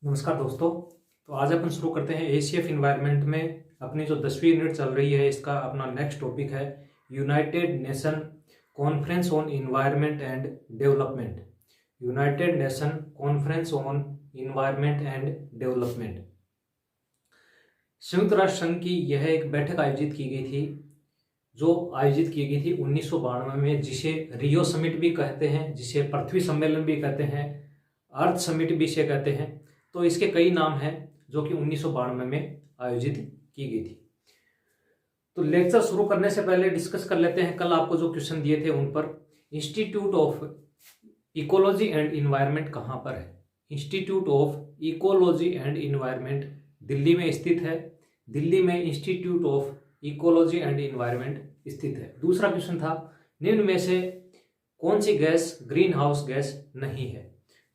नमस्कार दोस्तों। तो आज अपन शुरू करते हैं एसीएफ इन्वायरमेंट में अपनी जो 10वीं यूनिट चल रही है। इसका अपना नेक्स्ट टॉपिक है united nation conference on environment and development. United nation conference on environment and development. संयुक्त राष्ट्र संघ की यह एक बैठक आयोजित की गई थी, जो आयोजित की गई थी 1992 में, जिसे रियो समिट भी कहते हैं, जिसे पृथ्वी सम्मेलन भी कहते हैं, अर्थ समिट भी इसे कहते हैं। तो इसके कई नाम हैं जो कि 1992 में आयोजित की गई थी। तो लेक्चर शुरू करने से पहले डिस्कस कर लेते हैं कल आपको जो क्वेश्चन दिए थे उन पर। Institute of ecology and environment कहाँ पर है? Institute of ecology and environment Delhi में स्थित है। दिल्ली में institute of ecology and environment स्थित है। दूसरा क्वेश्चन था निम्न में से कौन सी गैस ग्रीन हाउस गैस नहीं है?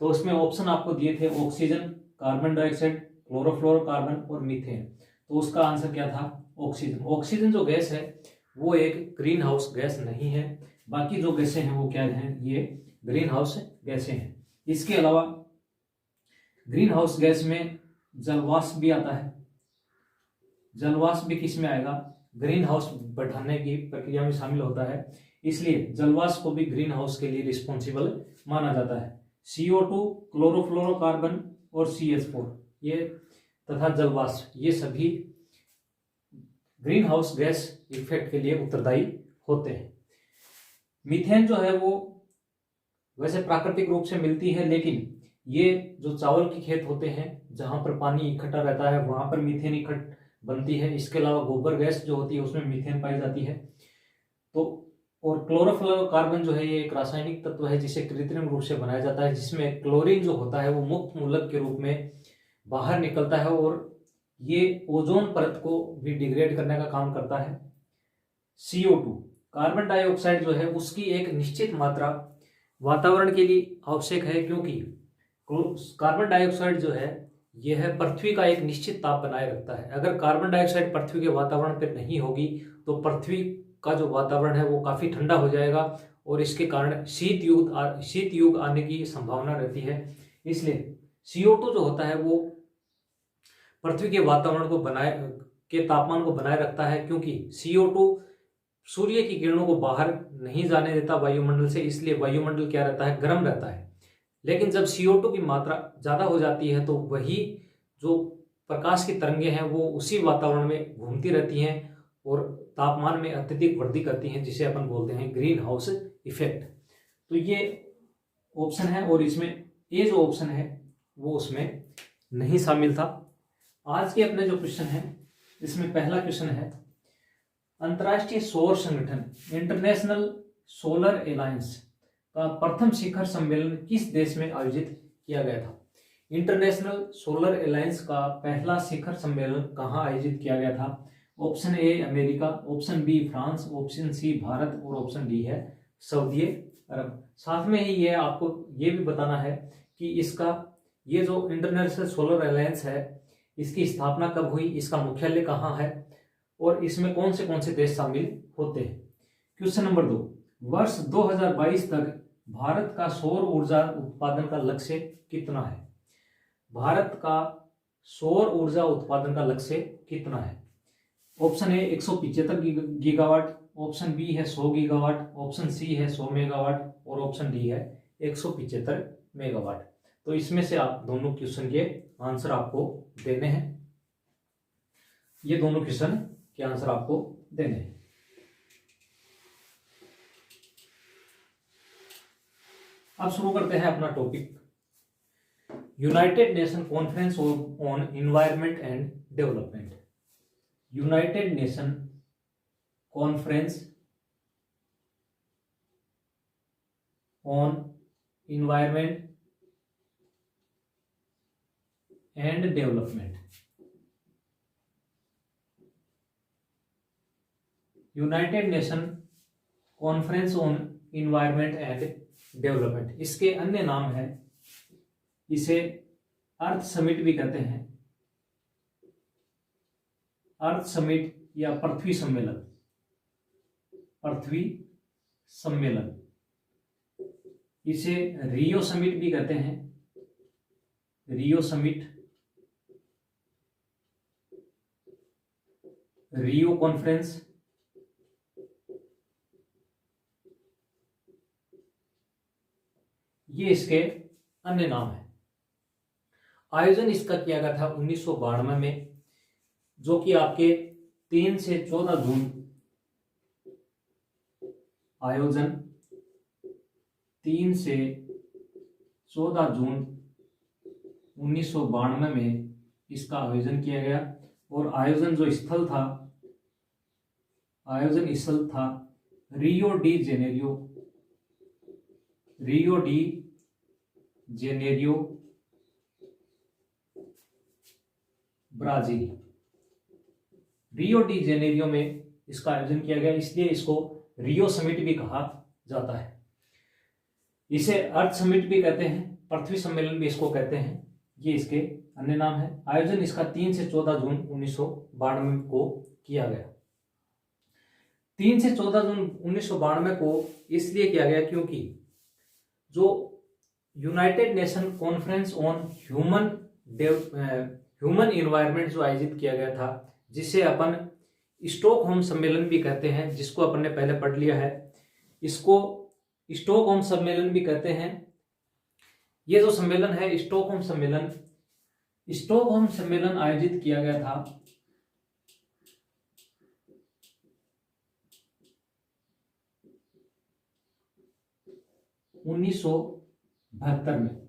तो उसमें ऑप्शन आपको दिए थे ऑक्सीजन, कार्बन डाइऑक्साइड, क्लोरोफ्लोरोकार्बन और मीथेन। तो उसका आंसर क्या था? ऑक्सीजन। ऑक्सीजन जो गैस है वो एक ग्रीन हाउस गैस नहीं है। बाकी जो गैसें हैं वो क्या हैं? ये ग्रीन हाउस गैसें हैं। इसके अलावा ग्रीन हाउस गैस में जलवाष्प भी आता है। जलवाष्प भी किस में आएगा? ग्रीन हाउस बढ़ाने की प्रक्रिया में शामिल होता है, इसलिए जलवाष्प को भी ग्रीन हाउस के लिए रिस्पॉन्सिबल माना जाता है। CO2, क्लोरोफ्लोरोकार्बन और CH4 ये तथा जलवाष्प ये सभी ग्रीन हाउस गैस इफेक्ट के लिए उत्तरदायी होते हैं। मीथेन जो है वो वैसे प्राकृतिक रूप से मिलती है, लेकिन ये जो चावल के खेत होते हैं जहां पर पानी इकट्ठा रहता है वहां पर मीथेन इकट्ठ बनती है। इसके अलावा गोबर गैस जो होती है उसमें मीथेन पाई जाती है। तो और क्लोरोफ्लोरोकार्बन जो है ये एक रासायनिक तत्व है जिसे कृत्रिम रूप से बनाया जाता है, जिसमें क्लोरीन जो होता है वो मुक्त मूलक के रूप में बाहर निकलता है और ये ओजोन परत को भी डिग्रेड करने का काम करता है। CO2 कार्बन डाइऑक्साइड जो है उसकी एक निश्चित मात्रा वातावरण के लिए आवश्यक है, क्योंकि कार्बन डाइऑक्साइड जो है यह पृथ्वी का एक निश्चित ताप बनाए रखता है। अगर कार्बन डाइऑक्साइड पृथ्वी के वातावरण पर नहीं होगी तो पृथ्वी का जो वातावरण है वो काफी ठंडा हो जाएगा और इसके कारण शीत युग आने की संभावना रहती है। इसलिए CO2 जो होता है वो पृथ्वी के वातावरण को के तापमान को बनाए रखता है, क्योंकि CO2 सूर्य की किरणों को बाहर नहीं जाने देता वायुमंडल से, इसलिए वायुमंडल क्या रहता है? गर्म रहता है। लेकिन जब CO2 की मात्रा ज्यादा हो जाती है तो वही जो प्रकाश की तरंगे हैं वो उसी वातावरण में घूमती रहती हैं और तापमान में अत्यधिक वृद्धि करती हैं, जिसे अपन बोलते हैं ग्रीन हाउस इफेक्ट। तो ये ऑप्शन है और इसमें ये जो ऑप्शन है वो उसमें नहीं शामिल था। आज के अपने जो क्वेश्चन है इसमें पहला क्वेश्चन है अंतर्राष्ट्रीय सौर संगठन इंटरनेशनल सोलर अलायंस का प्रथम शिखर सम्मेलन किस देश में आयोजित किया गया था? इंटरनेशनल सोलर अलायंस का पहला शिखर सम्मेलन कहाँ आयोजित किया गया था? Option A America, option B France, option C Bharat और ऑप्शन डी है सऊदी अरब। साथ में ही ये आपको ये भी बताना है कि इसका ये जो इंटरनेशनल सोलर अलायंस है इसकी स्थापना कब हुई, इसका मुख्यालय कहाँ है और इसमें कौन से देश शामिल होते हैं। क्वेश्चन नंबर 2, वर्ष 2022 तक भारत का सौर ऊर्जा उत्पादन का लक्ष्य कितना है? भारत का सौर ऊर्जा उत्पादन का लक्ष्य कितना है? Option A 175 gigawatt, option B है 100 गीगावाट, ऑप्शन सी है 100 मेगावाट और ऑप्शन डी है 175 मेगावाट। तो इसमें से आप दोनों क्वेश्चन के आंसर आपको देने हैं। ये दोनों क्वेश्चन के आंसर आपको देने हैं। अब शुरू करते हैं अपना topic United nation conference on environment and development. United nation conference on environment and development. United nation conference on environment and development, इसके अन्य नाम है, इसे अर्थ समिट भी कहते हैं, अर्थ समिट या पृथ्वी सम्मेलन, पृथ्वी सम्मेलन। इसे रियो समिट भी कहते हैं, रियो समिट रियो कॉन्फ्रेंस, ये इसके अन्य नाम है। आयोजन इसका किया गया था 1992 में, जो कि आपके 3 से 14 जून, आयोजन 3 से 14 जून 1992 में इसका आयोजन किया गया। और आयोजन स्थल था Rio de Janeiro Brazil. Rio de Janeiro में इसका आयोजन किया गया, इसलिए इसको रियो समिट भी कहा जाता है। इसे अर्थ समिट भी कहते हैं, पृथ्वी सम्मेलन भी इसको कहते हैं, ये इसके अन्य नाम है। आयोजन इसका 3 से 14 जून 1992 को किया गया। 3 से 14 जून 1992 को इसलिए किया गया क्योंकि जो United nation conference on human environment जो आयोजित किया गया था, जिसे अपन स्टॉकहोम सम्मेलन भी कहते हैं, जिसको अपन ने पहले पढ़ लिया है, इसको स्टॉकहोम सम्मेलन भी कहते हैं। ये जो सम्मेलन है स्टॉकहोम सम्मेलन आयोजित किया गया था 1972 में।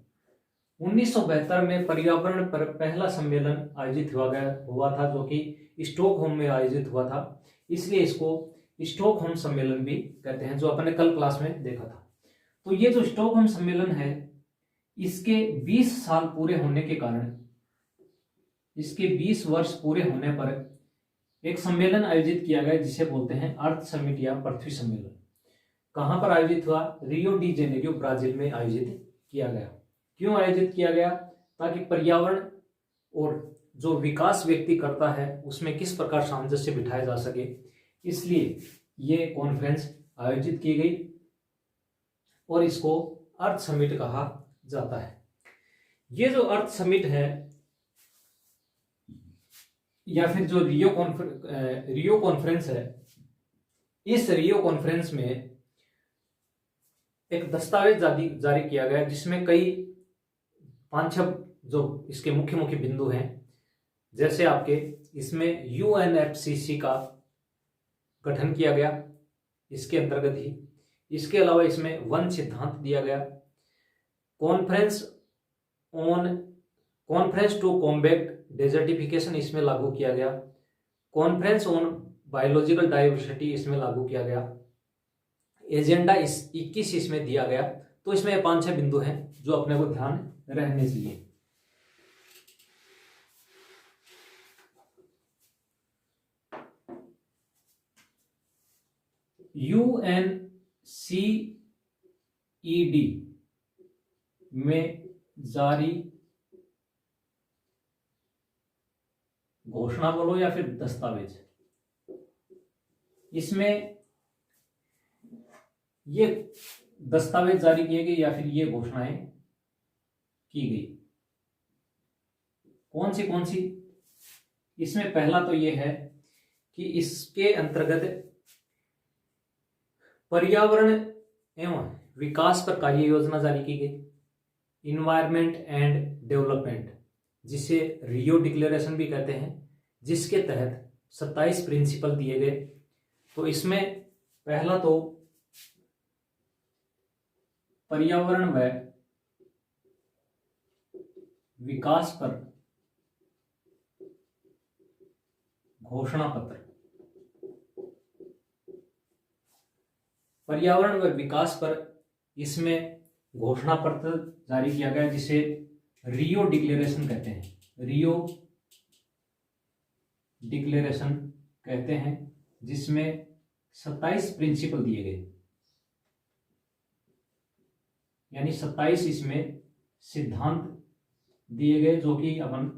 1972 में पर्यावरण पर पहला सम्मेलन आयोजित हुआ था, जो कि स्टॉकहोम में आयोजित हुआ था, इसलिए इसको स्टॉकहोम सम्मेलन भी कहते हैं, जो अपने कल क्लास में देखा था। तो ये जो स्टॉकहोम सम्मेलन है, इसके 20 साल पूरे होने के कारण, इसके 20 वर्ष पूरे होने पर एक सम्मेलन आयोजित किया गया, जिसे बोलते हैं अर्थ समिट या पृथ्वी सम्मेलन। कहां पर आयोजित हुआ? रियो डी जेनेरियो ब्राजील में आयोजित किया गया। क्यों आयोजित किया गया? ताकि पर्यावरण और जो विकास व्यक्ति करता है उसमें किस प्रकार सामंजस्य बिठाया जा सके, इसलिए ये कॉन्फ्रेंस आयोजित की गई और इसको अर्थ समिट कहा जाता है। ये जो अर्थ समिट है या फिर जो रियो कॉन्फ्रेंस है, इस रियो कॉन्फ्रेंस में एक दस्तावेज जारी किया गया, जिसमें कई 5-6 जो इसके मुख्य बिंदु हैं, जैसे आपके इसमें यूएनएफसीसी का गठन किया गया इसके अंतर्गत ही। इसके अलावा इसमें वन सिद्धांत दिया गया, कॉन्फ्रेंस टू कॉम्बैट डेजर्टिफिकेशन इसमें लागू किया गया, कॉन्फ्रेंस ऑन बायोलॉजिकल डाइवर्सिटी इसमें लागू किया गया, एजेंडा 21 इसमें दिया गया। तो इसमें 5-6 बिंदु हैं जो अपने को ध्यान रहने चाहिए। यूएनसीईडी में जारी घोषणा बोलो या फिर दस्तावेज, इसमें ये दस्तावेज जारी किए गए या फिर ये घोषणाएं की गई। कौन सी? इसमें पहला तो ये है कि इसके अंतर्गत पर्यावरण एवं विकास पर कार्य योजना जारी की गई, इन्वायरमेंट एंड डेवलपमेंट, जिसे रियो डिक्लेरेशन भी कहते हैं, जिसके तहत 27 प्रिंसिपल दिए गए। तो इसमें पहला तो पर्यावरण व विकास पर घोषणा पत्र, पर्यावरण व विकास पर इसमें घोषणा पत्र जारी किया गया, जिसे रियो डिक्लेरेशन कहते हैं। रियो डिक्लेरेशन कहते हैं, जिसमें 27 प्रिंसिपल दिए गए, यानी 27 इसमें सिद्धांत दिए गए, जो कि अपन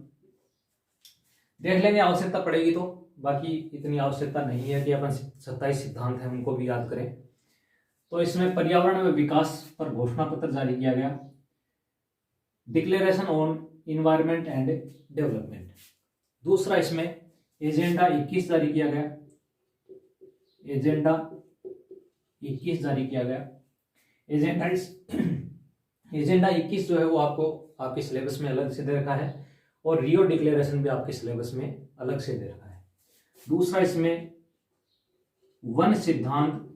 देख लेंगे, आवश्यकता पड़ेगी तो। बाकी इतनी आवश्यकता नहीं है कि अपन 27 सिद्धांत हैं उनको भी याद करें। तो इसमें पर्यावरण व विकास पर घोषणा पत्र जारी किया गया, declaration on environment and development. दूसरा इसमें एजेंडा 21 जारी किया गया, एजेंडा 21 जारी किया गया। एजेंडा 21 जो है वो आपको आपके सिलेबस में अलग से दे रखा है, और रियो डिक्लेरेशन भी आपके सिलेबस में अलग से दे रखा है। दूसरा इसमें वन सिद्धांत,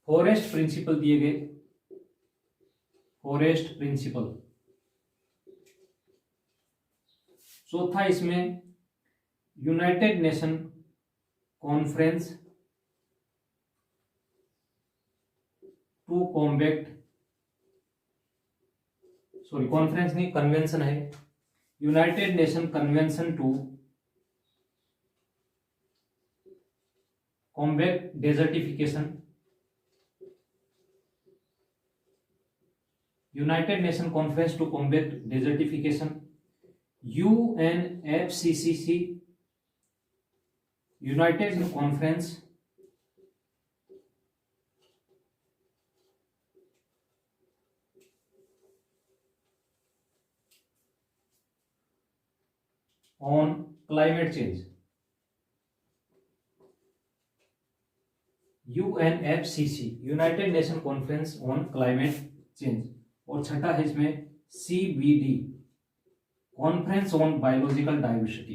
फॉरेस्ट प्रिंसिपल दिए गए, फॉरेस्ट प्रिंसिपल। चौथा इसमें united nation conference to combat, sorry conference नहीं, कन्वेंशन है, united nation convention to combat desertification, united nation conference to combat desertification, UNFCCC, united conference on climate change, UNFCC, united nation conference on climate change. और छठा है इसमें CBD, conference on biological diversity,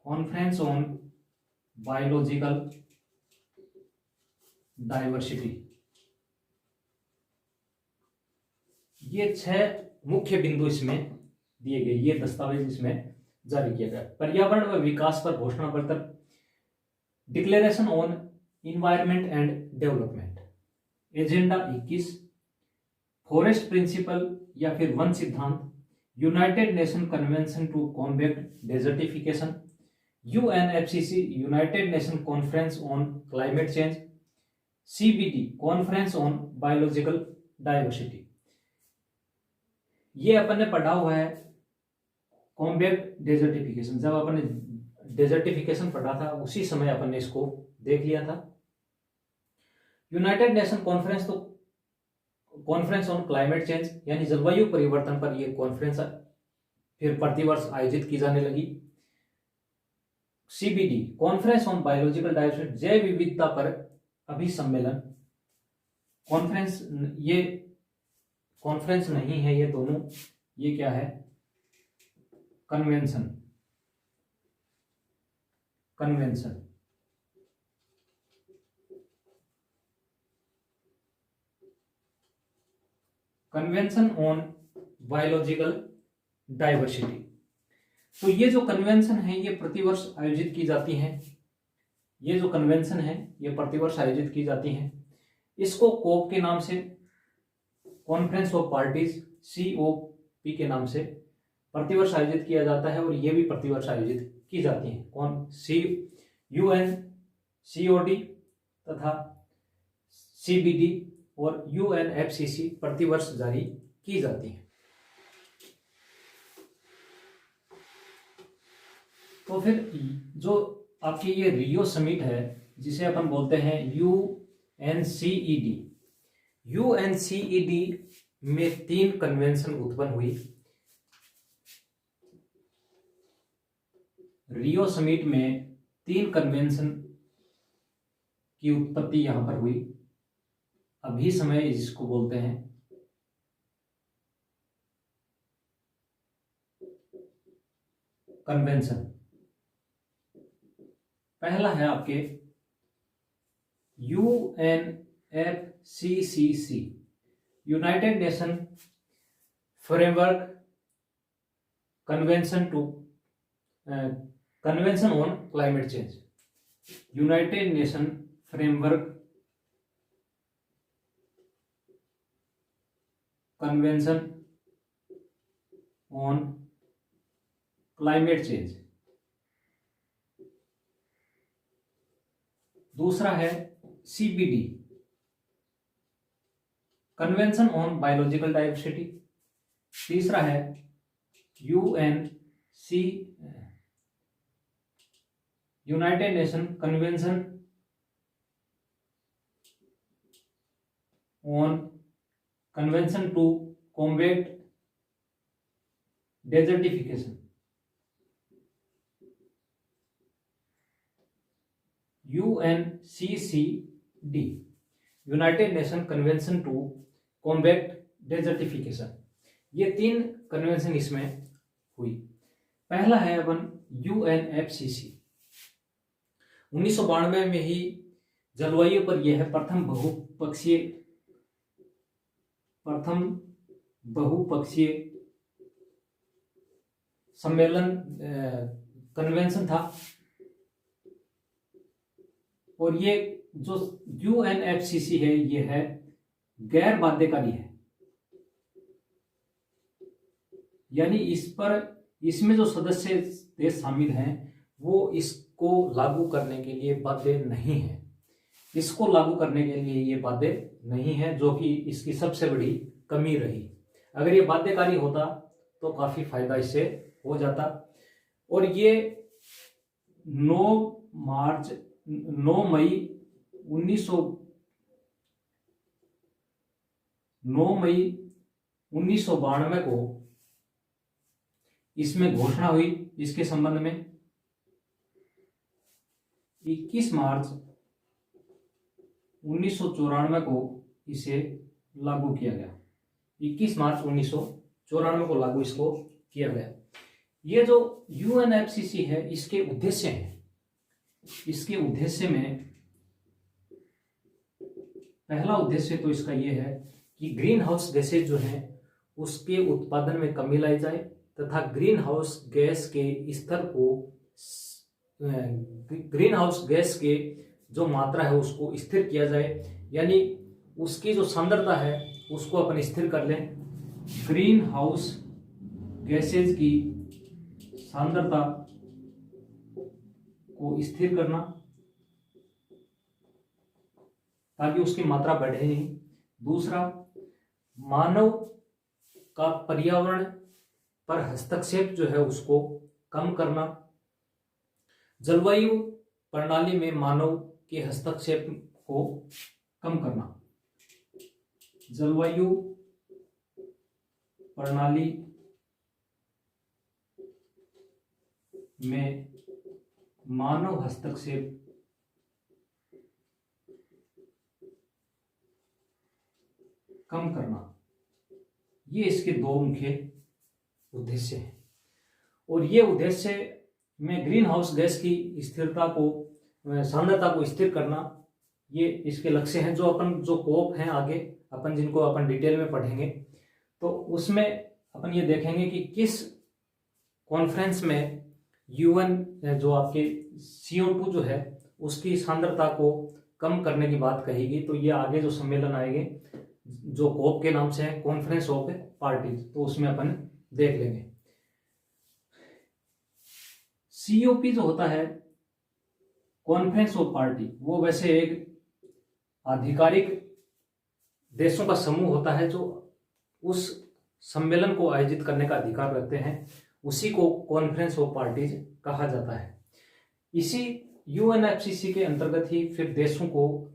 conference on biological diversity. ये 6 मुख्य बिंदु इसमें दिए गए, ये दस्तावेज इसमें जारी किया गया। पर्यावरण व विकास पर घोषणा पत्र, declaration on environment and development, agenda 21, forest principle या फिर वन सिद्धांत, united nation convention to combat desertification, UNFCC, united nation conference on climate change, CBD, conference on biological diversity. ये अपन ने पढ़ा हुआ है कॉम्बैट डेजर्टिफिकेशन, जब अपन ने डेजर्टिफिकेशन पढ़ा था उसी समय अपन ने इसको देख लिया था। यूनाइटेड नेशन कॉन्फ्रेंस, तो कॉन्फ्रेंस ऑन क्लाइमेट चेंज यानी जलवायु परिवर्तन पर यह कॉन्फ्रेंस फिर प्रतिवर्ष आयोजित की जाने लगी। CBD, conference on biological diversity, जैव विविधता पर अभिसम्मेलन। कॉन्फ्रेंस, ये कॉन्फ्रेंस नहीं है ये दोनों, ये क्या है, convention, convention. Convention on biological diversity. तो ये जो कन्वेंशन है ये प्रतिवर्ष आयोजित की जाती हैं, ये जो कन्वेंशन है ये प्रतिवर्ष आयोजित की जाती हैं। इसको कोप के नाम से, कॉन्फ्रेंस ऑफ पार्टीज, COP के नाम से प्रतिवर्ष आयोजित किया जाता है, और ये भी प्रतिवर्ष आयोजित की जाती हैं। कौन, UN, COD तथा CBD और UNFCC प्रतिवर्ष जारी की जाती है। तो फिर जो आपकी ये रियो समिट है जिसे अपन बोलते हैं UNCED, UNCED में 3 कन्वेंशन उत्पन्न हुई। रियो समिट में 3 कन्वेंशन की उत्पत्ति यहां पर हुई। अभी समय जिसको बोलते हैं कन्वेंशन। पहला है आपके UNFCCC, united nation framework convention on climate change, united nation framework convention on climate change. दूसरा है CBD, convention on biological diversity. तीसरा है united nation convention on convention to combat desertification, UNCCD, united nation convention to combat desertification. ये 3 convention इसमें हुई। पहला है अपन UNFCCC, 1992 में ही जलवायु पर यह है प्रथम बहुपक्षीय सम्मेलन कन्वेंशन था। और ये जो UNFCCC है ये है गैर बाध्यकारी है, यानी इसमें जो सदस्य देश शामिल हैं वो इसको लागू करने के लिए बाध्य नहीं है, इसको लागू करने के लिए ये बाध्य नहीं है, जो कि इसकी सबसे बड़ी कमी रही। अगर ये बाध्यकारी होता तो काफी फायदा इससे हो जाता। और ये 9 मई 1992 को इसमें घोषणा हुई इसके संबंध में। 21 मार्च 1994 को इसे लागू किया गया। 21 मार्च 1994 को लागू इसको किया गया। ये जो UNFCCC है इसके उद्देश्य हैं, इसके उद्देश्य में पहला उद्देश्य तो इसका ये है कि ग्रीन हाउस गैसेज जो हैं उसके उत्पादन में कमी लाई जाए तथा ग्रीन हाउस गैस के जो मात्रा है उसको स्थिर किया जाए, यानी उसकी जो सांद्रता है उसको अपन स्थिर कर लें। ग्रीन हाउस गैसेज की सांद्रता को स्थिर करना ताकि उसकी मात्रा बढ़े नहीं। दूसरा, मानव का पर्यावरण पर हस्तक्षेप जो है उसको कम करना। जलवायु प्रणाली में मानव के हस्तक्षेप को कम करना। जलवायु प्रणाली में मानव हस्तक्षेप कम करना, ये इसके 2 मुख्य उद्देश्य हैं। और ये उद्देश्य में ग्रीन हाउस गैस की स्थिरता को, सांद्रता को स्थिर करना, ये इसके लक्ष्य हैं। जो कोप हैं आगे अपन जिनको अपन डिटेल में पढ़ेंगे तो उसमें अपन ये देखेंगे कि किस कॉन्फ्रेंस में UN जो आपके CO2 जो है उसकी सांद्रता को कम करने की बात कहेगी। तो ये आगे जो सम्मेलन आएंगे जो कोप के नाम से है, कॉन्फ्रेंस ऑफ पार्टीज, तो उसमें अपन देख लेंगे। COP जो होता है कॉन्फ्रेंस ऑफ पार्टी, वो वैसे एक आधिकारिक देशों का समूह होता है जो उस सम्मेलन को आयोजित करने का अधिकार रखते हैं, उसी को कॉन्फ्रेंस ऑफ पार्टीज कहा जाता है। इसी UNFCCC के अंतर्गत ही फिर देशों को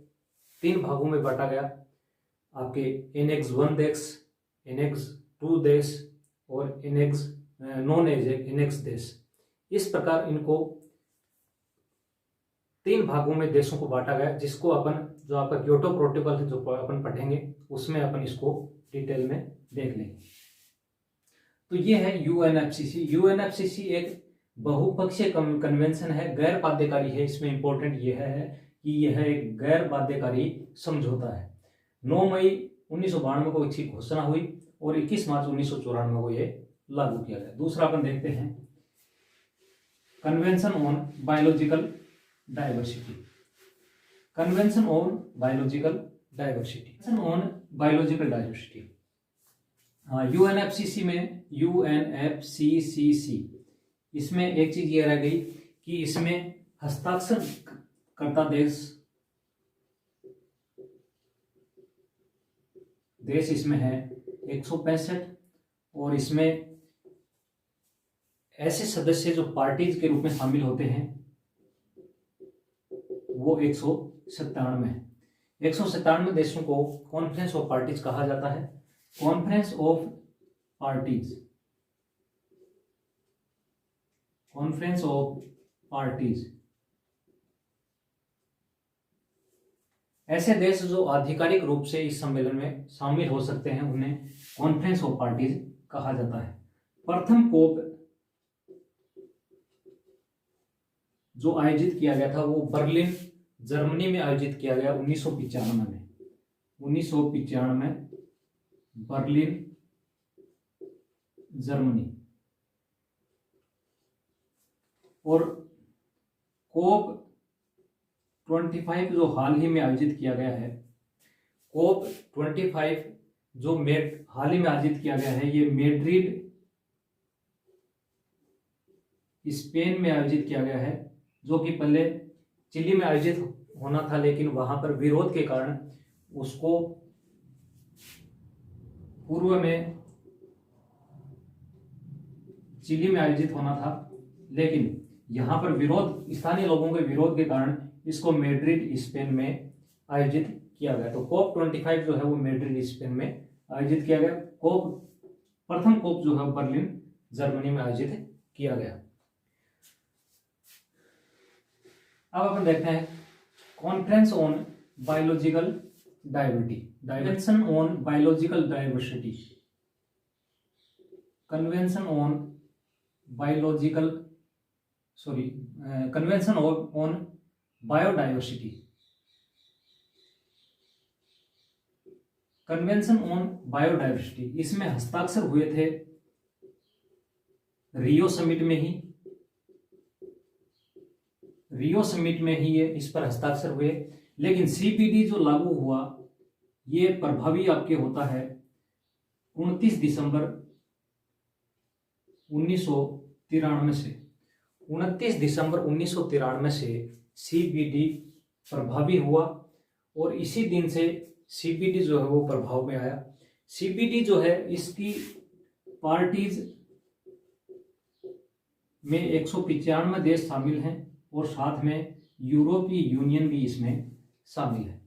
3 भागों में बांटा गया। आपके Annex 1 देश, Annex 2 देश और नॉन एनेक्स देश। इस प्रकार इनको 3 भागों में देशों को बांटा गया, जिसको अपन जो आपका क्योटो प्रोटोकॉल है जो अपन पढ़ेंगे उसमें अपन इसको डिटेल में देख लेंगे। तो ये है UNFCCC। UNFCCC एक बहुपक्षीय कन्वेंशन है, गैर बाध्यकारी है। इसमें इंपॉर्टेंट यह है कि यह एक गैर बाध्यकारी समझौता है। 9 मई 1992 को इसकी घोषणा हुई और 21 मार्च 1994 को यह लागू किया गया। दूसरा अपन देखते हैं convention on biological diversity. Convention on biological diversity, UNFCCC इसमें एक चीज ये रह गई कि इसमें हस्ताक्षर करता देश इसमें है 165 और इसमें ऐसे सदस्य जो पार्टीज के रूप में शामिल होते हैं वो 197 है। 197 देशों को कॉन्फ्रेंस ऑफ पार्टीज कहा जाता है। Conference of parties, conference of parties. ऐसे देश जो आधिकारिक रूप से इस सम्मेलन में शामिल हो सकते हैं उन्हें कॉन्फ्रेंस ऑफ पार्टीज कहा जाता है। प्रथम कोप जो आयोजित किया गया था वो बर्लिन जर्मनी में आयोजित किया गया 1995 में। 1995 बर्लिन जर्मनी। और कोप 25 जो हाल ही में आयोजित किया गया है, कोप 25 जो हाल ही में आयोजित किया गया है, ये मैड्रिड स्पेन में आयोजित किया गया है, जो कि पहले चिली में आयोजित होना था, लेकिन वहां पर विरोध के कारण उसको पूर्व में चिली में आयोजित होना था, लेकिन यहां पर विरोध, स्थानीय लोगों के विरोध के कारण इसको मैड्रिड स्पेन में आयोजित किया गया। तो कोप 25 जो है वो मैड्रिड स्पेन में आयोजित किया गया। प्रथम कोप जो है बर्लिन जर्मनी में आयोजित किया गया। अब अपन देखते हैं conference on biological diversity, convention on biological diversity, convention on biological convention on biodiversity, convention on biodiversity. इसमें हस्ताक्षर हुए थे रियो समिट में ही, ये इस पर हस्ताक्षर हुए। लेकिन सीपीडी जो लागू हुआ ये प्रभावी आपके होता है 29 दिसंबर 1993 से। 29 दिसंबर 1993 से सीपीडी प्रभावी हुआ और इसी दिन से सीपीडी जो है वो प्रभाव में आया। सीपीडी जो है इसकी पार्टीज में 195 देश शामिल हैं और साथ में यूरोपीय यूनियन भी इसमें शामिल है।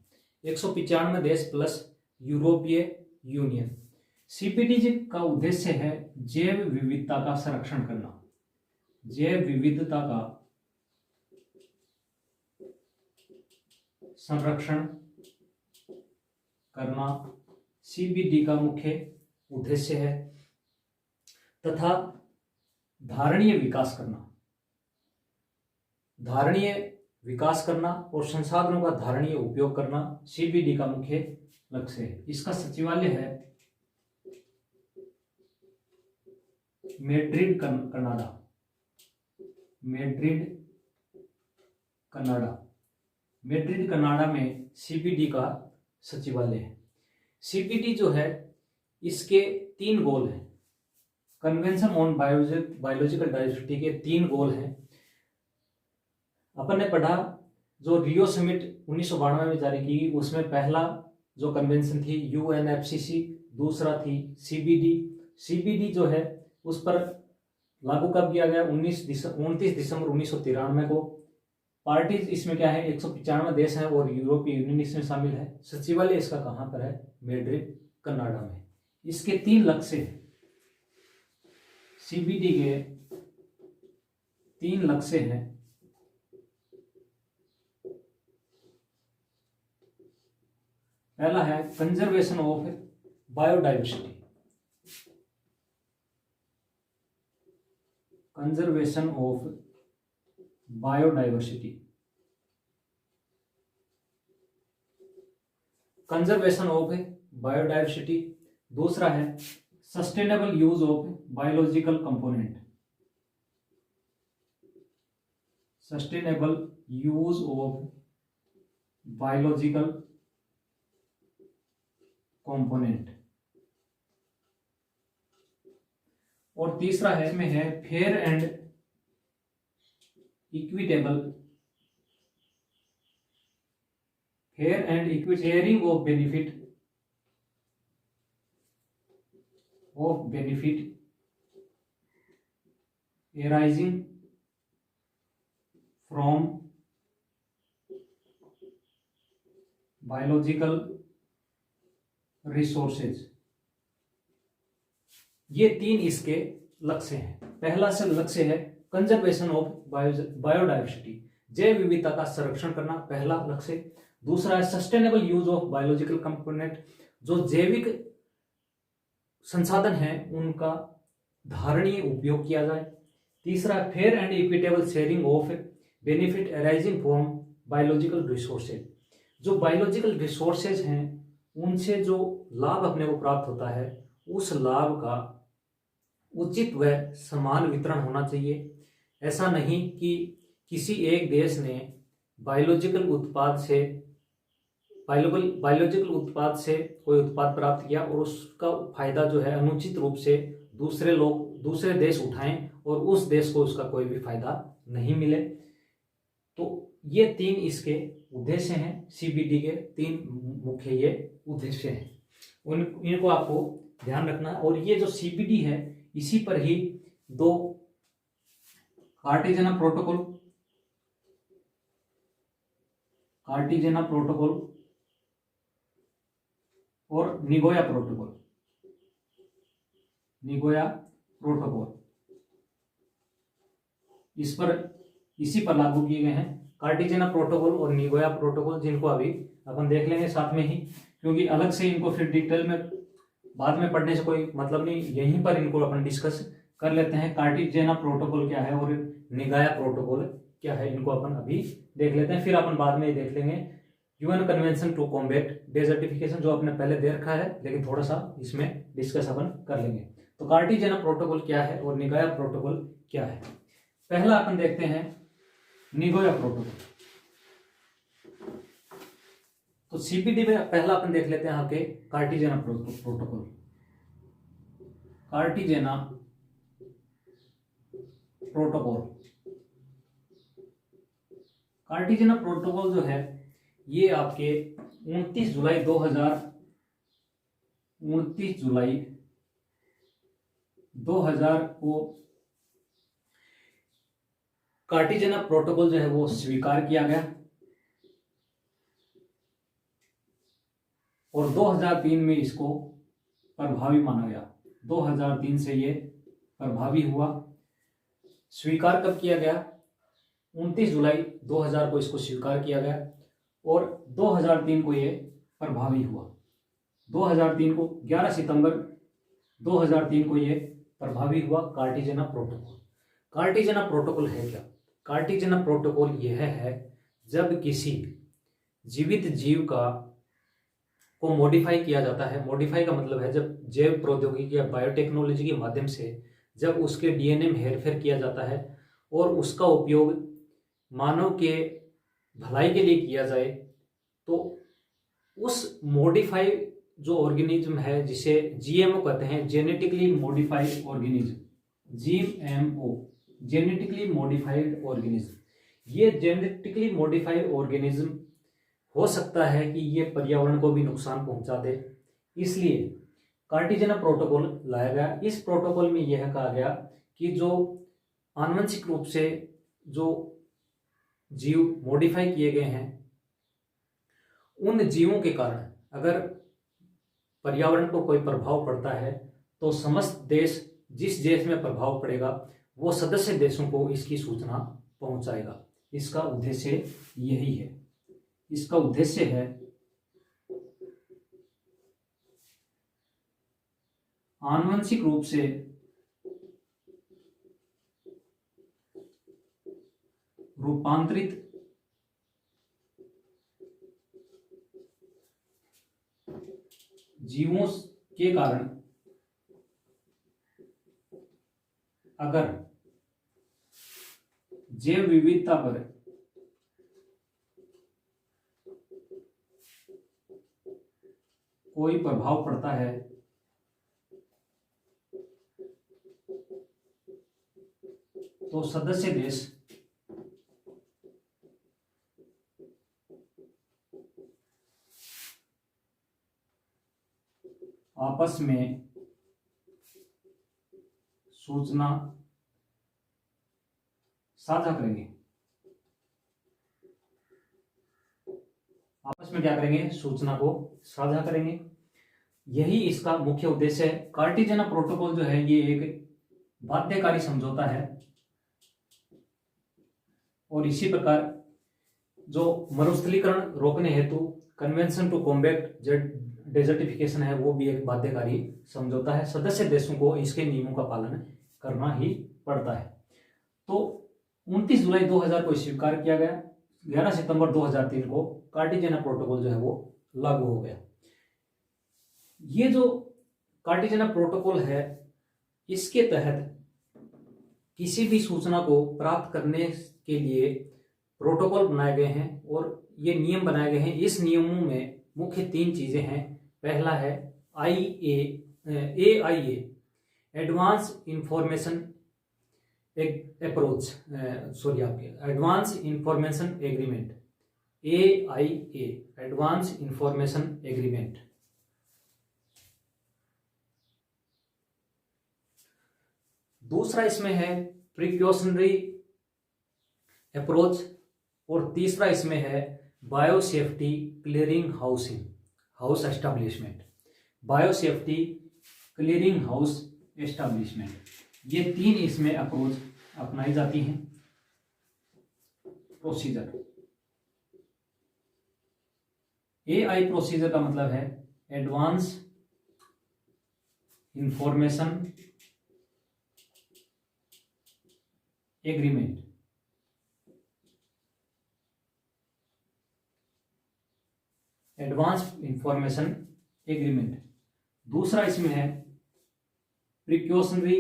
195 देश प्लस यूरोपीय यूनियन। सीपीडी का उद्देश्य है जैव विविधता का संरक्षण करना, जैव विविधता का संरक्षण करना सीपीडी का मुख्य उद्देश्य है, तथा धारणीय विकास करना, धारणीय विकास करना और संसाधनों का धारणीय उपयोग करना सीपीडी का मुख्य लक्ष्य है। इसका सचिवालय है Madrid Canada, Madrid Canada, Madrid Canada में सीपीडी का सचिवालय है। सीपीडी जो है इसके 3 गोल हैं। कन्वेंशन ऑन बायोलॉजिकल डाइवर्सिटी के 3 गोल हैं। अपन ने पढ़ा जो रियो समिट 1992 में जारी की, उसमें पहला जो कन्वेंशन थी यूएनएफसीसी, दूसरा थी सीबीडी। सीबीडी जो है उस पर लागू कब किया गया 29 दिसंबर 1993 को। पार्टीज इसमें क्या है 195 देश हैं और यूरोपीय यूनियन इसमें शामिल है। सचिवालय इसका कहाँ पर है? मैड्रिड कनाडा में। इसके 3 लक्ष्य हैं, सीबीडी के 3 लक्ष्य हैं। पहला है conservation of biodiversity, conservation of biodiversity, conservation of biodiversity. दूसरा है sustainable use of biological component, sustainable use of biological component. और तीसरा है इसमें है fair and equitable, fair and sharing of benefit, arising from biological resources, ये 3 इसके लक्ष्य हैं। पहला से लक्ष्य है कंजर्वेशन ऑफ बायोडाइवर्सिटी, जैव विविधता का संरक्षण करना, पहला लक्ष्य। दूसरा है sustainable use of biological component, जो जैविक संसाधन है उनका धारणीय उपयोग किया जाए। तीसरा है fair and equitable sharing of benefit arising from biological resources, जो बायोलॉजिकल रिसोर्सेज हैं उनसे जो लाभ अपने को प्राप्त होता है उस लाभ का उचित व समान वितरण होना चाहिए। ऐसा नहीं कि किसी एक देश ने बायोलॉजिकल उत्पाद से कोई उत्पाद प्राप्त किया और उसका फायदा जो है अनुचित रूप से दूसरे देश उठाएं और उस देश को उसका कोई भी फायदा नहीं मिले। तो ये 3 इसके उद्देश्य हैं, सीबीडी के 3 मुख्य ये उद्देश्य हैं, इनको आपको ध्यान रखना है। और ये जो सीबीडी है इसी पर ही 2 कार्टेजेना प्रोटोकॉल और निगोया प्रोटोकॉल इसी पर लागू किए गए हैं। कार्टेजेना प्रोटोकॉल और निगोया प्रोटोकॉल, जिनको अभी अपन देख लेंगे साथ में ही, क्योंकि अलग से इनको फिर डिटेल में बाद में पढ़ने से कोई मतलब नहीं, यहीं पर इनको अपन डिस्कस कर लेते हैं। कार्टेजेना प्रोटोकॉल क्या है और निगोया प्रोटोकॉल क्या है, इनको अपन अभी देख लेते हैं, फिर अपन बाद में देख लेंगे UN convention to combat desertification, जो आपने पहले दे रखा है, लेकिन थोड़ा सा इसमें डिस्कस अपन कर लेंगे। तो कार्टेजेना प्रोटोकॉल क्या है और निगोया प्रोटोकॉल क्या है। पहला अपन देखते हैं निगोया प्रोटोकॉल। तो सीपीडी में पहला अपन देख लेते हैं आपके कार्टेजेना प्रोटोकॉल। कार्टेजेना प्रोटोकॉल जो है ये आपके 29 जुलाई 2000 को कार्टेजेना प्रोटोकॉल जो है वो स्वीकार किया गया और 2003 में इसको प्रभावी माना गया। 2003 से ये प्रभावी हुआ। स्वीकार कब किया गया? 29 जुलाई 2000 को इसको स्वीकार किया गया और 2003 को ये प्रभावी हुआ। 2003 को 11 सितंबर 2003 को ये प्रभावी हुआ कार्टेजेना प्रोटोकॉल। कार्टेजेना प्रोटोकॉल है क्या? कार्टेजेना प्रोटोकॉल यह है जब किसी जीवित जीव को मॉडिफाई किया जाता है। मॉडिफाई का मतलब है जब जैव प्रौद्योगिकी या बायोटेक्नोलॉजी के माध्यम से जब उसके डीएनए में हेरफेर किया जाता है और उसका उपयोग मानव के भलाई के लिए किया जाए, तो उस मॉडिफाई जो ऑर्गेनिज्म है जिसे जीएमओ कहते हैं, genetically modified organism, GMO, genetically modified organism. ये जेनेटिकली मॉडिफाइड ऑर्गेनिज्म हो सकता है कि ये पर्यावरण को भी नुकसान पहुंचा दे, इसलिए कार्टेजेना प्रोटोकॉल लाया गया। इस प्रोटोकॉल में यह कहा गया कि जो आनुवंशिक रूप से जो जीव मॉडिफाई किए गए हैं उन जीवों के कारण अगर पर्यावरण को कोई प्रभाव पड़ता है तो समस्त देश, जिस देश में प्रभाव पड़ेगा वो सदस्य देशों को इसकी सूचना पहुंचाएगा। इसका उद्देश्य यही है। इसका उद्देश्य है आनुवंशिक रूप से रूपांतरित जीवों के कारण अगर जैव विविधता पर कोई प्रभाव पड़ता है तो सदस्य देश आपस में सूचना साझा करेंगे। आपस में क्या करेंगे? सूचना को साझा करेंगे। यही इसका मुख्य उद्देश्य है। कार्टेशियन प्रोटोकॉल जो है ये एक बाध्यकारी समझौता है और इसी प्रकार जो मरुस्थलीकरण रोकने हेतु कन्वेंशन टू कॉम्बैट डेजर्टिफिकेशन है वो भी एक बाध्यकारी समझौता है। सदस्य देशों को इसके नियमों का पालन करना ही पड़ता है। तो 29 जुलाई 2000 को स्वीकार किया गया। 11 सितंबर 2003 को कार्टेशियन प्रोटोकॉल जो है वो लागू हो गया। ये जो कार्टेशियन प्रोटोकॉल है इसके तहत किसी भी सूचना को प्राप्त करने के लिए प्रोटोकॉल बनाए गए हैं और ये नियम बनाए गए हैं। इस नियमों में मुख्य 3 चीजें हैं। पहला है AIA एडवांस इंफॉर्मेशन अप्रोच आपके advance information agreement, AIA advance information agreement. दूसरा इसमें है प्रिकॉशनरी अप्रोच और तीसरा इसमें है biosafety clearing house establishment, biosafety clearing house establishment. ये 3 इसमें अप्रोच अपनाई जाती हैं। प्रोसीजर AI प्रोसीजर का मतलब है advance information agreement. Advance information agreement. दूसरा इसमें है प्रिकॉशनरी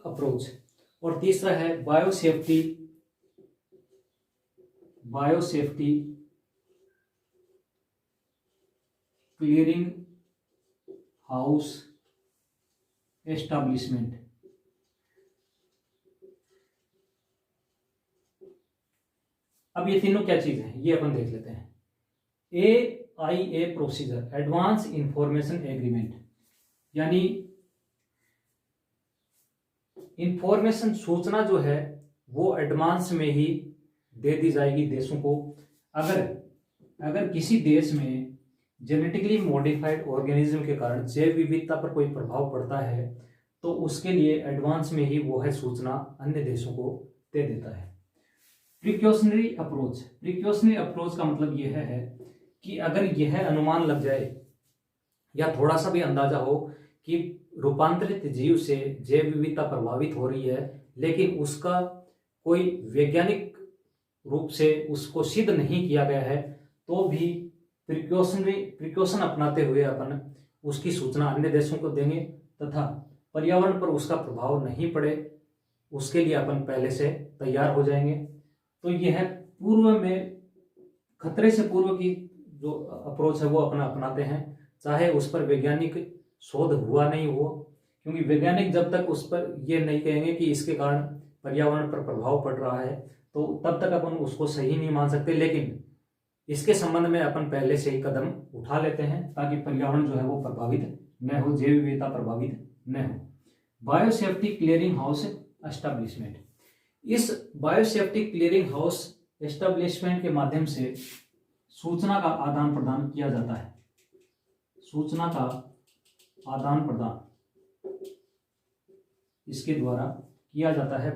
अप्रोच और तीसरा है बायोसेफ्टी क्लियरिंग हाउस एस्टैब्लिशमेंट। अब ये तीनों क्या चीज है ये अपन देख लेते हैं। AIA procedure advance information agreement, यानी इंफॉर्मेशन सूचना जो है वो एडवांस में ही दे दी जाएगी देशों को। अगर किसी देश में जेनेटिकली मॉडिफाइड ऑर्गेनिज्म के कारण जैव विविधता पर कोई प्रभाव पड़ता है तो उसके लिए एडवांस में ही वो है सूचना अन्य देशों को दे देता है। प्रिकॉशनरी अप्रोच का मतलब यह है कि अगर यह अनुमान लग जाए या थोड़ा सा भी अंदाजा हो कि रूपांतरित जीव से जैव विविधता प्रभावित हो रही है लेकिन उसका कोई वैज्ञानिक रूप से उसको सिद्ध नहीं किया गया है तो भी प्रिकॉशन अपनाते हुए अपन उसकी सूचना अन्य देशों को देंगे तथा पर्यावरण पर उसका प्रभाव नहीं पड़े उसके लिए अपन पहले से तैयार हो जाएंगे। तो यह पूर्व में खतरे से पूर्व की जो अप्रोच है वो अपना अपनाते हैं, चाहे उस पर वैज्ञानिक शोध हुआ नहीं हो, क्योंकि वैज्ञानिक जब तक उस पर ये नहीं कहेंगे कि इसके कारण पर्यावरण पर प्रभाव पड़ रहा है तो तब तक अपन उसको सही नहीं मान सकते। लेकिन इसके संबंध में अपन पहले से ही कदम उठा लेते हैं ताकि पर्यावरण जो है वो प्रभावित न हो, जैव विविधता प्रभावित न हो। बायोसेफ्टी क्लियरिंग हाउस एस्टैब्लिशमेंट, इस बायोसेफ्टी क्लियरिंग हाउस एस्टैब्लिशमेंट के माध्यम से सूचना का आदान प्रदान किया जाता है। सूचना का आदान प्रदान इसके द्वारा किया जाता है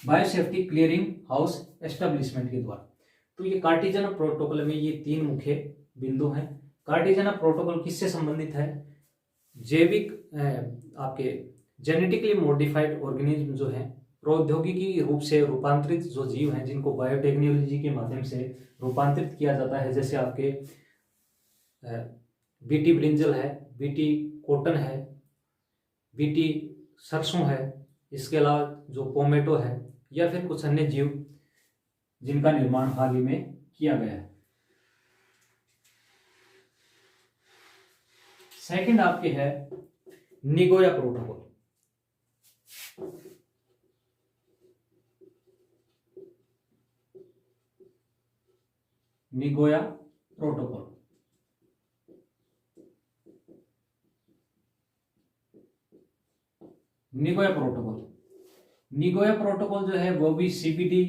बायोसेफ्टी क्लियरिंग हाउस एस्टैब्लिशमेंट के द्वारा। तो ये कार्टेशियन प्रोटोकॉल में ये 3 मुख्य बिंदु हैं। कार्टेशियन प्रोटोकॉल किससे संबंधित है? जैविक आपके जेनेटिकली मॉडिफाइड ऑर्गेनिज्म जो है, प्रौद्योगिकी रूप से रूपांतरित जो जीव हैं जिनको बायोटेक्नोलॉजी के माध्यम से रूपांतरित किया जाता है, जैसे आपके बीटी ब्रिंजल है, बीटी कॉटन है, बीटी सरसों है, इसके अलावा जो पोमेटो है या फिर कुछ अन्य जीव जिनका निर्माण हाल ही में किया गया है। सेकंड आपके है निगोया प्रोटोकॉल। निगोया प्रोटोकॉल। निगोया प्रोटोकॉल, निगोया प्रोटोकॉल जो है वो भी CPD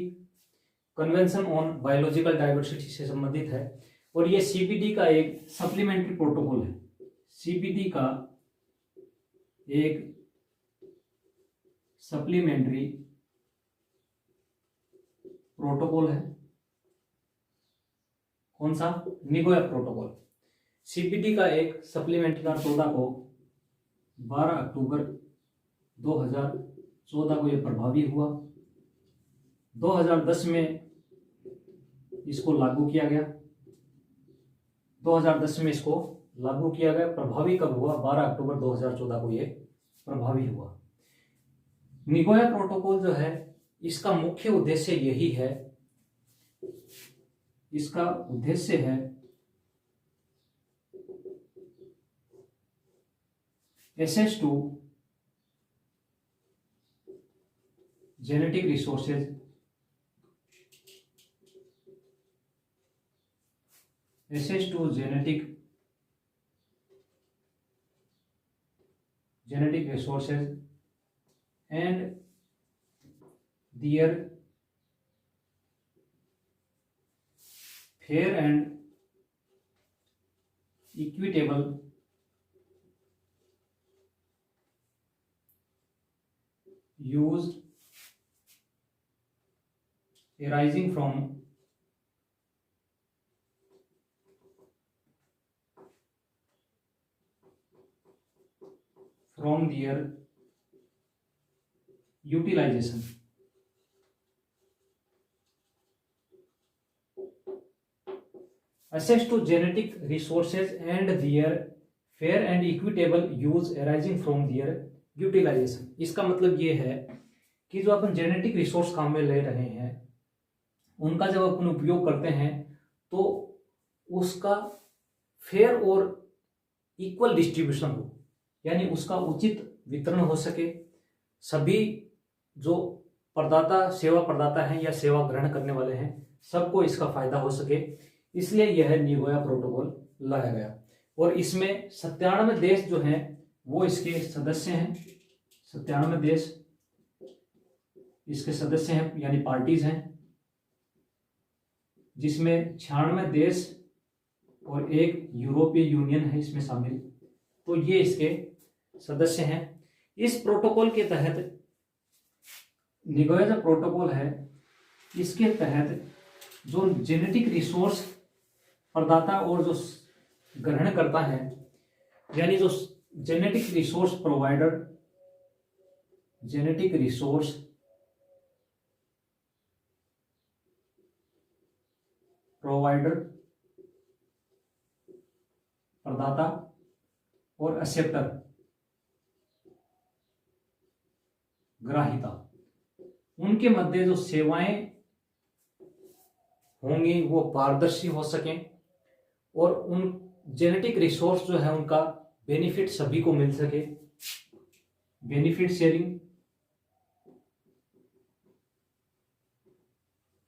convention on biological diversity से संबंधित है, और ये सीपीडी का एक सप्लीमेंट्री प्रोटोकॉल है। सीपीडी का एक सप्लीमेंट्री प्रोटोकॉल है। कौन सा? निगोया प्रोटोकॉल। सीपीडी का एक सप्लीमेंट्री 14 को 12 अक्टूबर 2014 को यह प्रभावी हुआ। 2010 में इसको लागू किया गया। 2010 में इसको लागू किया गया। प्रभावी कब हुआ? 12 अक्टूबर 2014 को यह प्रभावी हुआ। निगोया प्रोटोकॉल जो है इसका मुख्य उद्देश्य यही है, इसका उद्देश्य है access to genetic resources, access to genetic resources and their fair and equitable use arising from their utilization. Access to genetic resources and their fair and equitable use arising from their utilization. इसका मतलब ये है कि जो अपन genetic resource काम में ले रहे हैं उनका जब अपन उपयोग करते हैं तो उसका फेयर और इक्वल डिस्ट्रीब्यूशन हो, यानी उसका उचित वितरण हो सके। सभी जो प्रदाता, सेवा प्रदाता हैं या सेवा ग्रहण करने वाले हैं, सबको इसका फायदा हो सके, इसलिए यह निगोया प्रोटोकॉल लाया गया। और इसमें 97 देश जो हैं वो इसके सदस्य हैं। 97 देश इसके सदस्य हैं, यानी पार्टीज हैं, जिसमें 96 देश और एक यूरोपीय यूनियन है इसमें शामिल। तो ये इसके सदस्य हैं। इस प्रोटोकॉल के तहत, निगोया जो प्रोटोकॉल है इसके तहत जो जेनेटिक रिसोर्स प्रदाता और जो ग्रहण करता है, यानी जो genetic resource provider, genetic resource provider, प्रदाता और एक्सेप्टर, ग्राहिता, उनके मध्य जो सेवाएं होंगी वो पारदर्शी हो सकें और उन जेनेटिक रिसोर्स जो है उनका बेनिफिट सभी को मिल सके, बेनिफिट शेयरिंग,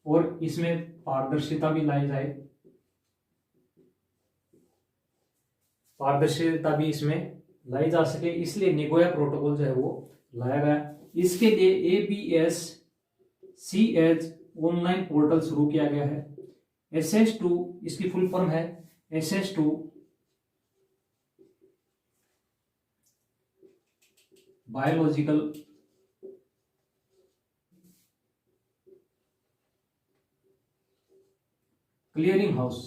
और इसमें पारदर्शिता भी लाई जाए, पारदर्शिता भी इसमें लाई जा सके, इसलिए निगोया प्रोटोकॉल जो है वो लाया गया। इसके लिए ABS-CH ऑनलाइन पोर्टल शुरू किया गया है। SS2 इसकी फुल फॉर्म है SS2 बायोलॉजिकल क्लियरिंग हाउस।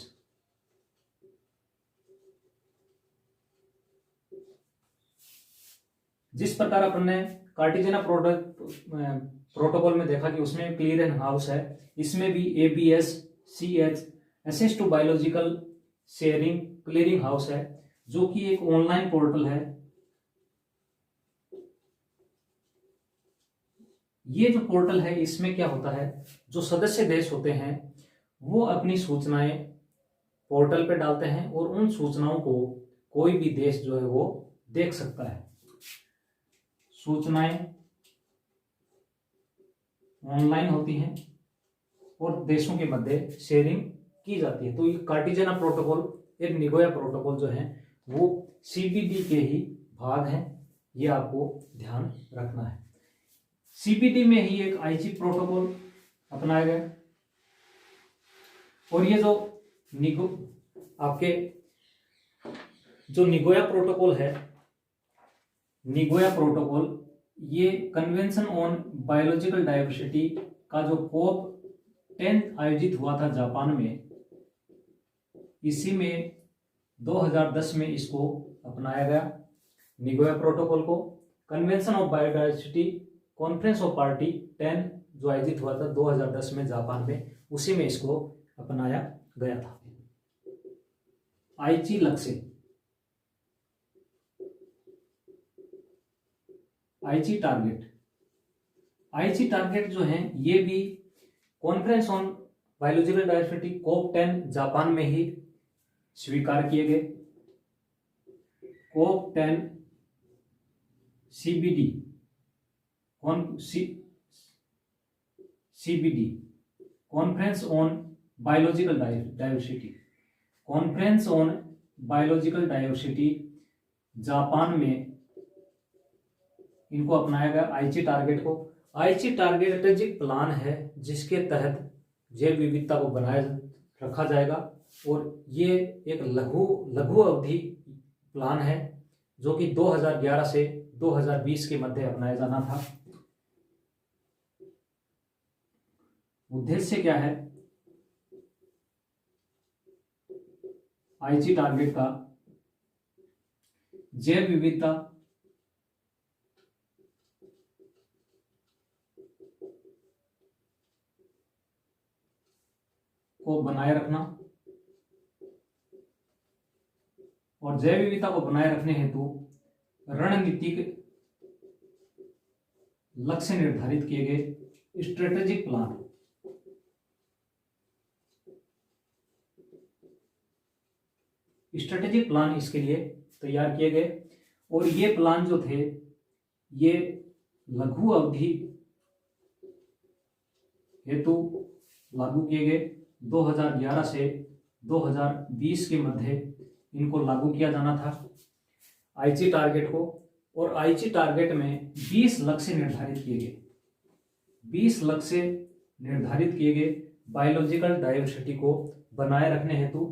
जिस प्रकार अपन ने कार्टिजेना प्रोटोकॉल में देखा कि उसमें क्लियरिंग हाउस है, इसमें भी ABS-CH SS2 biological sharing clearing house है, जो कि एक ऑनलाइन पोर्टल है। ये जो पोर्टल है इसमें क्या होता है, जो सदस्य देश होते हैं वो अपनी सूचनाएं पोर्टल पे डालते हैं और उन सूचनाओं को कोई भी देश जो है वो देख सकता है। सूचनाएं ऑनलाइन होती हैं और देशों के मध्य शेयरिंग की जाती है। तो ये कार्टिजेना प्रोटोकॉल एक निगोया प्रोटोकॉल जो है वो सीपीडी के ही भाग हैं, ये आपको ध्यान रखना है। सीपीडी में ही एक आईजी प्रोटोकॉल अपनाया गया और ये जो आपके जो निगोया प्रोटोकॉल है, निगोया प्रोटोकॉल ये कन्वेंशन ऑन बायोलॉजिकल डाइवर्सिटी का जो COP 10 आयोजित हुआ था जापान में, इसी में 2010 में इसको अपनाया गया निगोया प्रोटोकॉल को। Convention of biodiversity conference of party 10 जो आयोजित हुआ था 2010 में जापान में, उसी में इसको अपनाया गया था। आईची लक्ष्य, आईची टारगेट, आईची टारगेट जो है ये भी conference on biological diversity COP 10 Japan में ही स्वीकार किए गए। COP 10 CBD CBD conference on biological diversity, conference on biological diversity Japan में इनको अपनाया गया आईची टारगेट को। आईची टारगेट स्ट्रेटेजिक प्लान है जिसके तहत जैव विविधता को बनाए रखा जाएगा और ये एक लघु अवधि प्लान है जो कि 2011 से 2020 के मध्य अपनाया जाना था। उद्देश्य क्या है आईची टारगेट का? जैव विविधता को बनाए रखना और जैव विविधता को बनाए रखने हेतु रणनीतिक लक्ष्य निर्धारित किए गए। स्ट्रेटेजिक प्लान, स्ट्रेटेजिक प्लान इसके लिए तैयार किए गए और ये प्लान जो थे ये लघु अवधि हेतु लागू किए गए। 2011 से 2020 के मध्य इनको लागू किया जाना था आईची टारगेट को। और आईची टारगेट में 20 लक्ष्य निर्धारित किए गए, 20 लक्ष्य निर्धारित किए गए बायोलॉजिकल डाइवर्सिटी को बनाए रखने हेतु।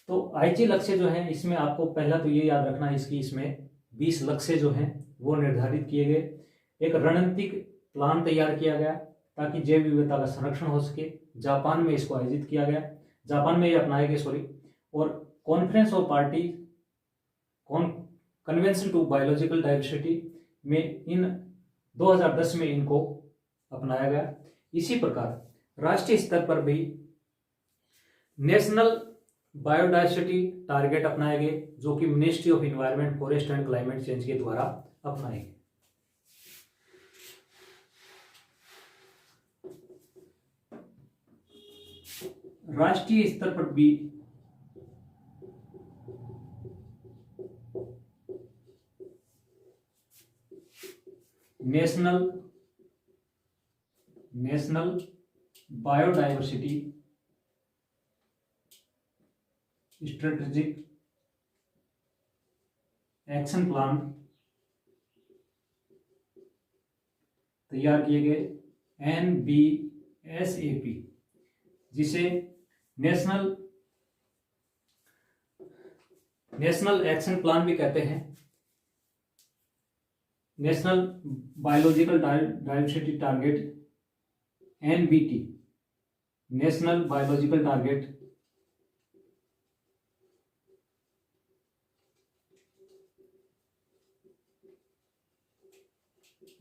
तो आईची लक्ष्य जो है इसमें आपको पहला तो ये याद रखना है इसकी इसमें 20 लक्ष्य जो हैं वो निर्धारित किए गए। एक रणनीतिक प्लान तैयार किया गया ताकि जैव विविधता का संरक्षण हो सके। जापान में इसको आयोजित किया गया, जापान में ये अपनाए गए और conference of party convention to biological diversity में इन 2010 में इनको अपनाया गया। इसी प्रकार राष्ट्रीय स्तर पर भी नेशनल बायोडाइवर्सिटी टारगेट अपनाए गए जो कि ministry of environment, forest and climate change के द्वारा अपनाए गए। राष्ट्रीय स्तर पर भी national biodiversity strategic action plan तैयार किए गए NBSAP, जिसे नेशनल एक्शन प्लान भी कहते हैं। National biological diversity target NBT, national biological target.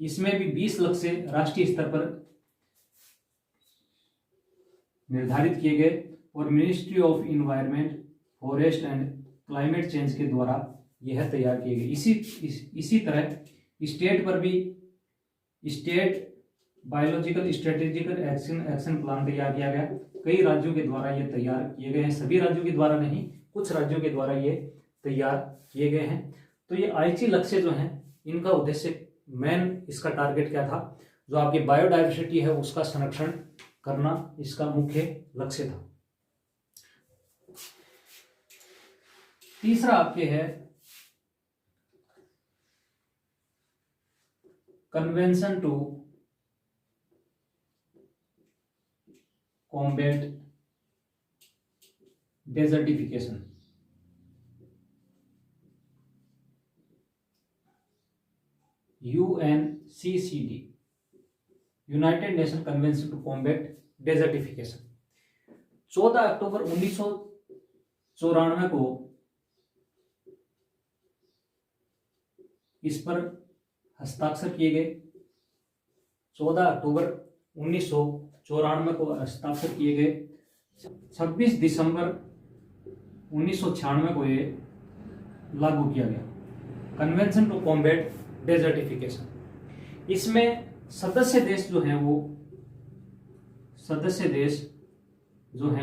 इसमें भी 20 लक्ष्य राष्ट्रीय स्तर पर निर्धारित किए गए और ministry of environment, forest and climate change के द्वारा यह तैयार किए गए। इसी तरह स्टेट पर भी state biological strategical action plan तैयार किया गया। कई राज्यों के द्वारा ये तैयार किए गए हैं, सभी राज्यों के द्वारा नहीं, कुछ राज्यों के द्वारा ये तैयार किए गए हैं। तो ये आईची लक्ष्य जो हैं इनका उद्देश्य मेन इसका टारगेट क्या था, जो आपकी बायोडाइवर्सिटी है उसका संरक्षण करना इसका मुख्य लक्ष्य था। तीसरा आपके है convention to combat desertification. UNCCD, united nation convention to combat desertification. 14 अक्टूबर 1994 को इस पर हस्ताक्षर किए गए। 14 अक्टूबर 1994 को हस्ताक्षर किए गए। 26 दिसंबर 1996 को ये लागू किया गया, कन्वेंशन टू कॉम्बैट डेजर्टिफिकेशन। इसमें सदस्य देश जो हैं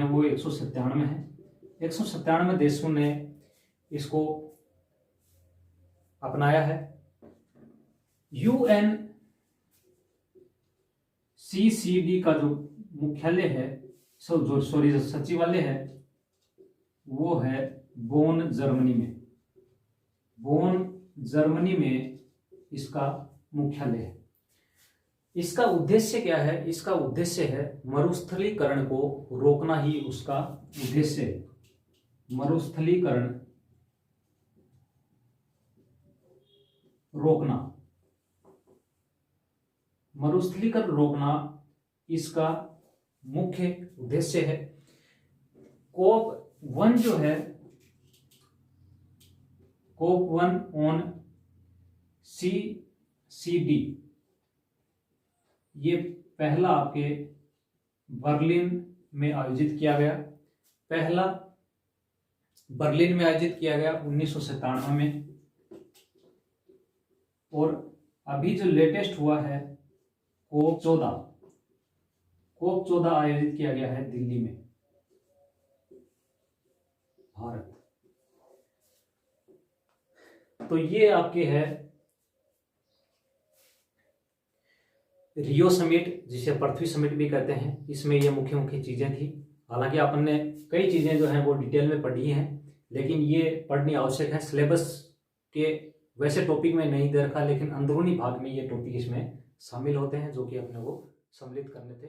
वो 197 है। 197 देशों ने इसको अपनाया है। UNCCD का जो मुख्यालय है, जो सचिवालय है, वो है बोन, जर्मनी में। बोन, जर्मनी में इसका मुख्यालय है। इसका उद्देश्य क्या है? इसका उद्देश्य है मरुस्थलीकरण को रोकना ही उसका उद्देश्य है। मरुस्थलीकरण रोकना, मरुस्थलीकरण रोकना इसका मुख्य उद्देश्य है। COP1 जो है, COP1 ऑन CCD, ये पहला आपके बर्लिन में आयोजित किया गया। 1997 में। और अभी जो लेटेस्ट हुआ है COP14 आयोजित किया गया है दिल्ली में, भारत। तो ये आपके है रियो समिट, जिसे पृथ्वी समिट भी कहते हैं। इसमें ये मुख्य मुख्य चीजें थी। हालांकि आपन ने कई चीजें जो हैं वो डिटेल में पढ़ी हैं, लेकिन ये पढ़नी आवश्यक है। सिलेबस के वैसे टॉपिक में नहीं दे रखा, लेकिन अंदरूनी भाग में ये टॉपिक इसमें शामिल होते हैं, जो कि अपने को सम्मिलित करने थे।